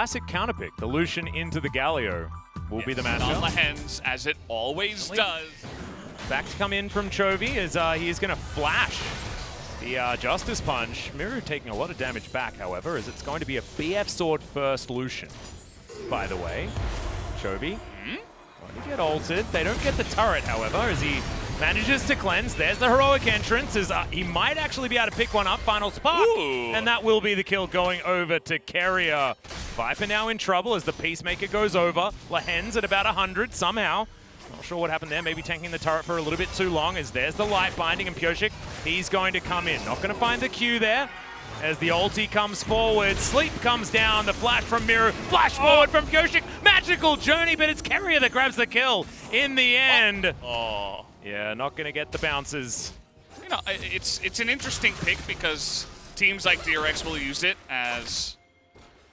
classic counter pick. The Lucian into the Galio will be the matchup. On the hens, as it always does. Back to come in from Chovy as he is going to flash the Justice Punch. Miru taking a lot of damage back, however, as it's going to be a BF Sword first Lucian, by the way. Chovy going to get ulted. They don't get the turret, however, as he manages to cleanse. There's the heroic entrance, as he might actually be able to pick one up. Final spark, and that will be the kill going over to Carrier. Viper now in trouble as the Peacemaker goes over. Lehens at about 100 somehow. Not sure what happened there, maybe tanking the turret for a little bit too long, as there's the light binding, and Pyosik, he's going to come in. Not going to find the Q there, as the ulti comes forward. Sleep comes down, the flash from Miru, flash forward from Pyosik, magical journey, but it's Carrier that grabs the kill in the end. Yeah, not going to get the bounces. You know, it's an interesting pick because teams like DRX will use it as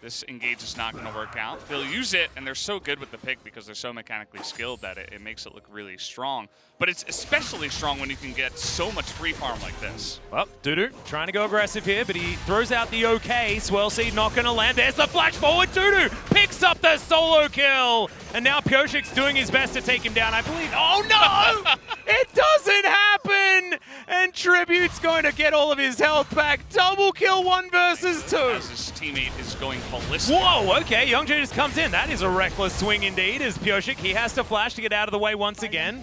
this engage is not going to work out. They'll use it, and they're so good with the pick because they're so mechanically skilled that it makes it look really strong. But it's especially strong when you can get so much free farm like this. Well, Dudu trying to go aggressive here, but he throws out the OK. Swell Seed not going to land. There's the flash forward. Dudu picks up the solo kill. And now Pyosik's doing his best to take him down, I believe. Oh, no! It doesn't happen! And Tribute's going to get all of his health back. Double kill 1 versus 2. As his teammate is going ballistic. Whoa, okay, Youngjae just comes in. That is a reckless swing indeed, as Pyosik, he has to flash to get out of the way once again.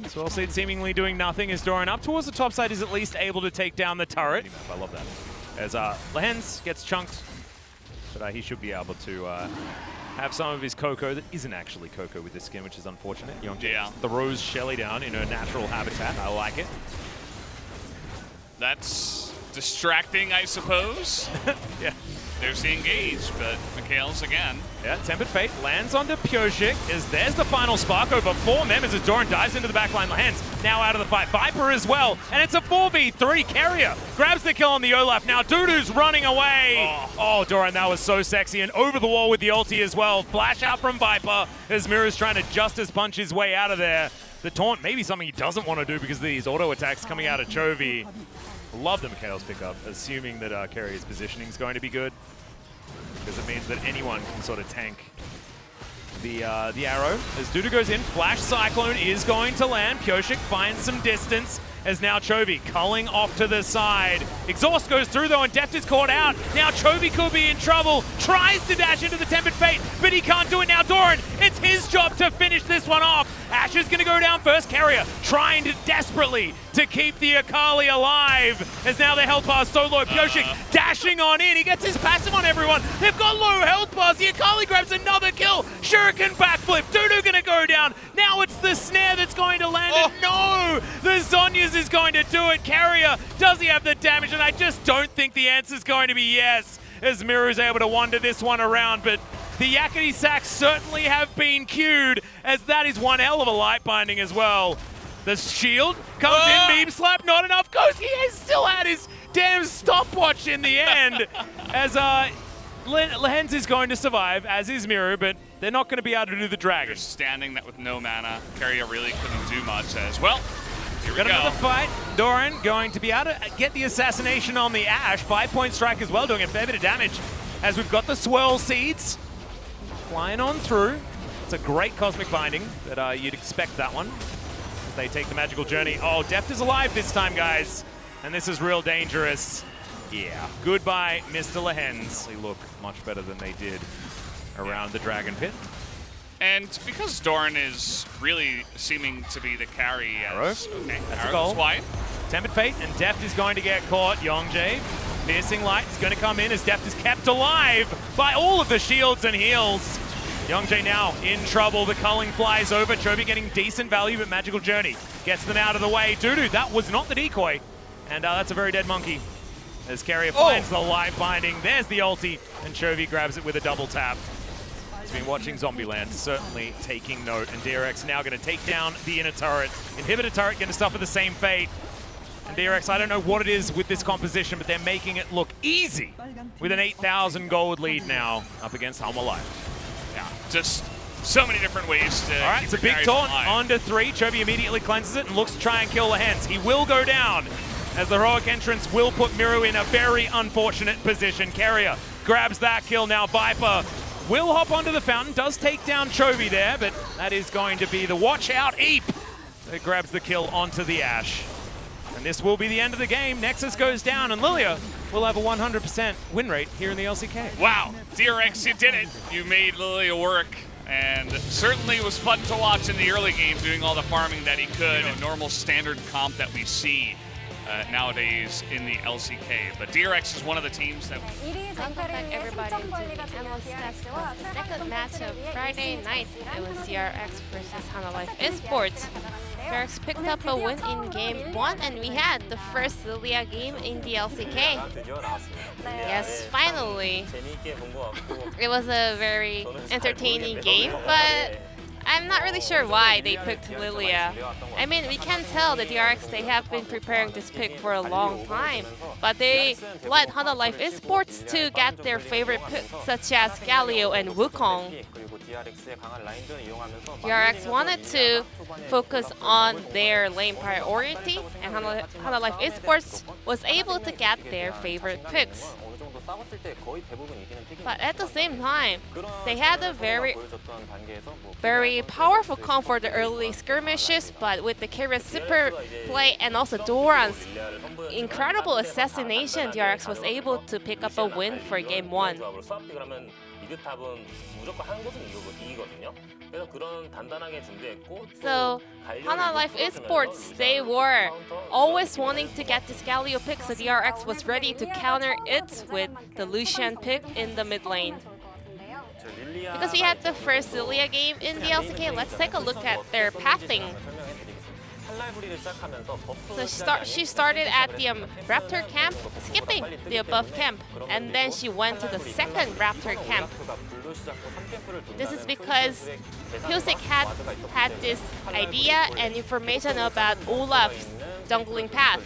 Swell Seed seemingly doing nothing as Doran up towards the top side is at least able to take down the turret. I love that. As Lehens gets chunked, but he should be able to have some of his Coco that isn't actually Coco with this skin, which is unfortunate. Youngjae throws Shelly down in her natural habitat. I like it. That's distracting, I suppose. Yeah. There's the engage, but Mikhail's again. Yeah, Tempered Fate lands onto Pyosik, as there's the final spark over 4 members as Doran dives into the backline. Lehens now out of the fight. Viper as well, and it's a 4v3. Carrier grabs the kill on the Olaf. Now Dudu's running away. Oh, Doran, that was so sexy, and over the wall with the ulti as well. Flash out from Viper as Miru's trying to Justice punch his way out of there. The taunt may be something he doesn't want to do because of these auto attacks coming out of Chovy. Love the Mikhail's pickup, assuming that Carrier's positioning is going to be good, because it means that anyone can sort of tank the arrow. As Dudu goes in, Flash Cyclone is going to land. Pyosik finds some distance, as now Chovy culling off to the side. Exhaust goes through though, and Deft is caught out. Now Chovy could be in trouble. Tries to dash into the Tempered Fate, but he can't do it now. Doran, it's his job to finish this one off. Ash is going to go down first. Carrier trying to desperately to keep the Akali alive, as now the health bar so low. Pyosik dashing on in. He gets his passive on everyone. They've got low health bars. The Akali grabs another kill. Shuriken backflip. Dudu going to go down. Now it's the snare that's going to land. And no! The Zhonya's is going to do it. Carrier, does he have the damage? And I just don't think the answer is going to be yes, as Miru's able to wander this one around. But the Yakety Sacks certainly have been queued, as that is one hell of a light binding as well. The shield comes in, meme slap, not enough goes. He has still had his damn stopwatch in the end, as Lehens is going to survive, as is Miru, but they're not going to be able to do the dragon. You're standing that with no mana. Carrier really couldn't do much, as well. Here we go. Another fight. Doran going to be able to get the assassination on the Ashe. 5-point strike as well, doing a fair bit of damage, as we've got the Swirl Seeds flying on through. It's a great cosmic binding, but you'd expect that one. They take the magical journey. Oh, Deft is alive this time, guys. And this is real dangerous. Yeah. Goodbye, Mr. Lehens. They look much better than they did around the Dragon Pit. And because Doran is really seeming to be the carry as... Arrow. Okay, That's Arrow a goal. goes wide. Tempered Fate, and Deft is going to get caught. Youngjae, Piercing Light is going to come in as Deft is kept alive by all of the shields and heals. Youngjae now in trouble. The culling flies over. Chovy getting decent value, but Magical Journey gets them out of the way. Dudu, that was not the decoy. And that's a very dead monkey. As Carrier finds the live binding. There's the ulti, and Chovy grabs it with a double tap. He's been watching Zombieland, certainly taking note. And DRX now going to take down the inner turret. Inhibitor turret going to suffer the same fate. And DRX, I don't know what it is with this composition, but they're making it look easy with an 8,000 gold lead now up against Home Alive. Yeah, just so many different ways to. All right, it's a big taunt onto 3. Chovy immediately cleanses it and looks to try and kill the Hens. He will go down, as the heroic entrance will put Miru in a very unfortunate position. Carrier grabs that kill now. Viper will hop onto the fountain, does take down Chovy there, but that is going to be the watch out Eep that grabs the kill onto the Ashe. And this will be the end of the game. Nexus goes down, and Lilia will have a 100% win rate here in the LCK. Wow, DRX, you did it. You made Lilia work. And certainly was fun to watch in the early game, doing all the farming that he could. A normal standard comp that we see nowadays in the LCK. But DRX is one of the teams that... Welcome back everybody to the analyst test of the second match of Friday night. It was DRX versus Hana Life Esports. DRX picked up a win in Game 1 and we had the first Lilia game in the LCK. Yes, finally. It was a very entertaining game, but I'm not really sure why they picked Lilia. I mean, we can tell the DRX, they have been preparing this pick for a long time, but they let Hana Life Esports to get their favorite picks such as Galio and Wukong. DRX wanted to focus on their lane priority, and Hana Life Esports was able to get their favorite picks. But at the same time, they had a very powerful comp for the early skirmishes, but with the carry super play and also Doran's incredible assassination, DRX was able to pick up a win for Game 1. So, Hana Life Esports, they were always wanting to get this Galio pick, so DRX was ready to counter it with the Lucian pick in the mid lane. Because we had the first Lilia game in the LCK, let's take a look at their pathing. So she started at the Raptor camp, skipping the above camp, and then she went to the second Raptor camp. This is because Hyosik had this idea and information about Olaf's jungling path.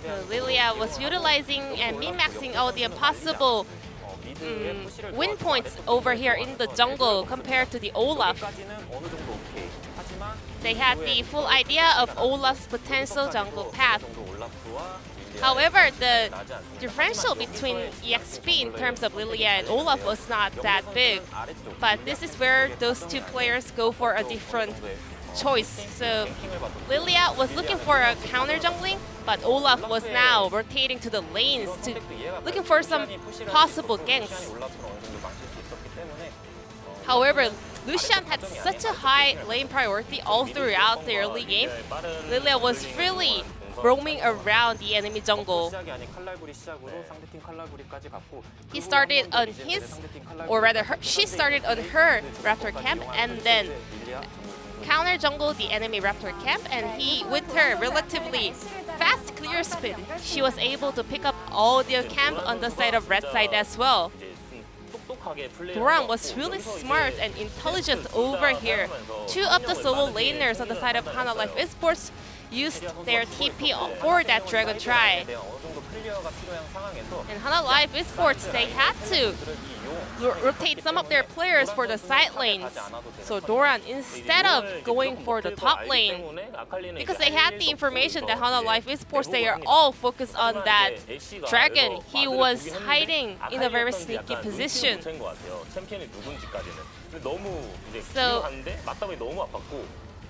So Lilia was utilizing and min-maxing all the impossible win points over here in the jungle compared to the Olaf. They had the full idea of Olaf's potential jungle path. However, the differential between EXP in terms of Lilia and Olaf was not that big. But this is where those two players go for a different choice. So Lilia was looking for a counter jungling, but Olaf was now rotating to the lanes, looking for some possible ganks. However, Lucian had such a high lane priority all throughout the early game. Lilia was really roaming around the enemy jungle. He started on his, or rather she started on her Raptor camp and then counter jungle the enemy Raptor camp, and he, with her relatively fast clear spin, she was able to pick up all the camp on the side of red side as well. Doran was really smart and intelligent over here. Two of the solo laners on the side of Hana Life Esports used their TP for that Dragon Try. And Hana Life Esports, they had to rotate some of their players for the side lanes. So Doran, instead of going for the top lane, because they had the information that Hana Life Esports, they are all focused on that dragon, he was hiding in a very sneaky position. So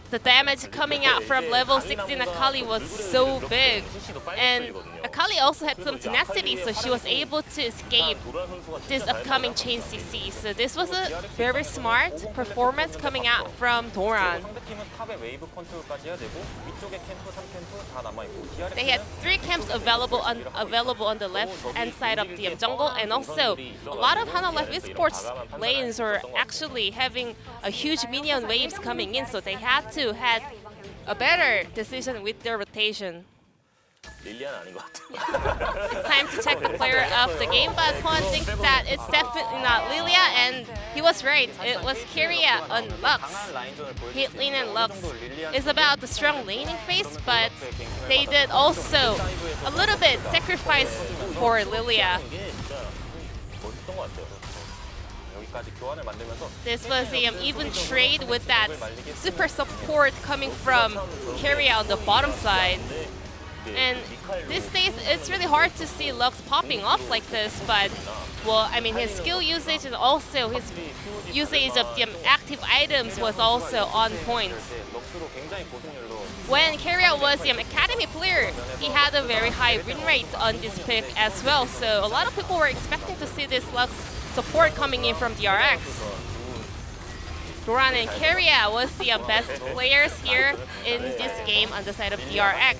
the damage coming out from level 16 Akali was so big. And Akali also had some tenacity, so she was able to escape this upcoming chain CC. So this was a very smart performance coming out from Doran. They had 3 camps available on the left-hand side of the jungle, and also a lot of Hana Life Esports lanes were actually having a huge minion waves coming in, so they had to had a better decision with their rotation. It's time to check the player of the game, but Pon thinks that it's definitely not Lilia, and he was right. It was Kyria on Lux. Caitlyn and Lux is about the strong laning phase, but they did also a little bit sacrifice for Lilia. This was an even trade with that super support coming from Kyria on the bottom side. And these days, it's really hard to see Lux popping off like this, but Well, I mean, his skill usage and also his usage of the active items was also on point. When Keria was the academy player, he had a very high win rate on this pick as well. So a lot of people were expecting to see this Lux support coming in from DRX. Doran and Keria was the best players here in this game on the side of DRX.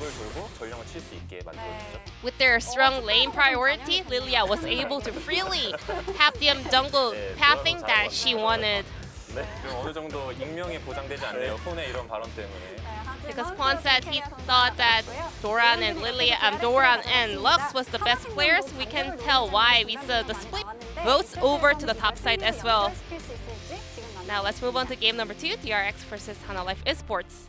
With their strong lane priority, Lilia was able to freely have the jungle pathing that she wanted. Because Quan said he thought that Doran and Lux was the best players, we can tell why. We saw the split votes over to the top side as well. Now let's move on to game number 2, DRX versus Hana Life Esports.